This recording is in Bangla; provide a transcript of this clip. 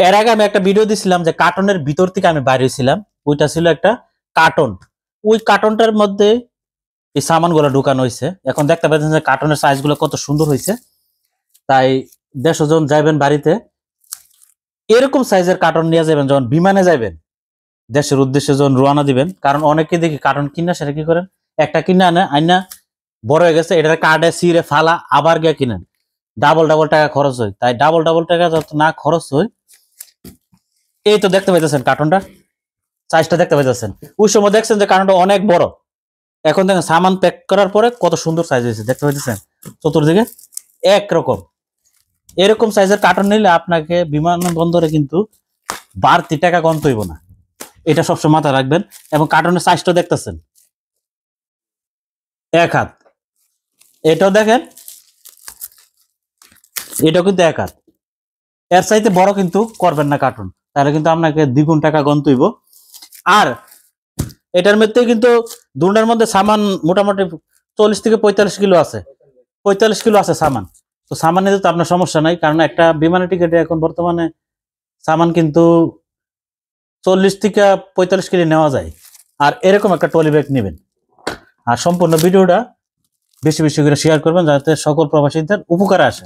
এর আগে আমি একটা ভিডিও দিছিলাম যে কার্টনের ভিতর থেকে আমি বাইরে হয়েছিলাম, ওইটা ছিল একটা কার্টন। ওই কার্টনটার মধ্যে এই সামানগুলো ঢুকানো হয়েছে। এখন দেখতে পাচ্ছেন যে কার্টনের সাইজ গুলো কত সুন্দর হয়েছে। তাই 150 জন যাইবেন বাড়িতে, এরকম সাইজের কার্টন নিয়ে যাবেন। যখন বিমানে যাবেন, দেশের উদ্দেশ্যে যখন রওনা দিবেন, কারণ অনেকে দেখি কার্টন কিনা সেটা কি করেন, একটা কিনে আনে, আইনা বড় হয়ে গেছে এটার কার্ডে সিরে ফালা আবার গিয়ে কিনেন, ডাবল ডাবল টাকা খরচ হয়। তাই ডাবল ডাবল টাকা যত না খরচ হয়, এই তো দেখতে পাইতেছেন কার্টনটা সাইজটা দেখতে পাইতেছেন। ওই সময় দেখছেন যে কার্টনটা অনেক বড়, এখন দেখেন সামান প্যাক করার পরে কত সুন্দর সাইজ হয়েছে দেখতে পাইতেছেন। চতুর্দিকে একরকম এরকম সাইজের কার্টন নিলে আপনাকে বিমানবন্দরে কিন্তু বাড়তি টাকা গন্ত হইব না, এটা সবসময় মাথায় রাখবেন। এবং কার্টনের সাইজটা দেখতেছেন 1 হাত, এটাও দেখেন, এটাও কিন্তু 1 হাত। এর চাইতে বড় কিন্তু করবেন না কার্টুন, তাহলে কিন্তু আপনাকে দ্বিগুণ টাকা গন্ত হইব। আর এটার মধ্যে কিন্তু দুটার মধ্যে সামান মোটামুটি 40 থেকে 45 কিলো আছে, 45 কিলো আছে সামান। তো সামান নিতে তো আপনার সমস্যা নাই, কারণ একটা বিমানের টিকিটে এখন বর্তমানে সামান কিন্তু 40 থেকে 45 কিলো নেওয়া যায়। আর এরকম একটা ট্রলি ব্যাগ নেবেন। আর সম্পূর্ণ ভিডিওটা বেশি বেশি করে শেয়ার করবেন, যাতে সকল প্রবাসীদের উপকারে আসে।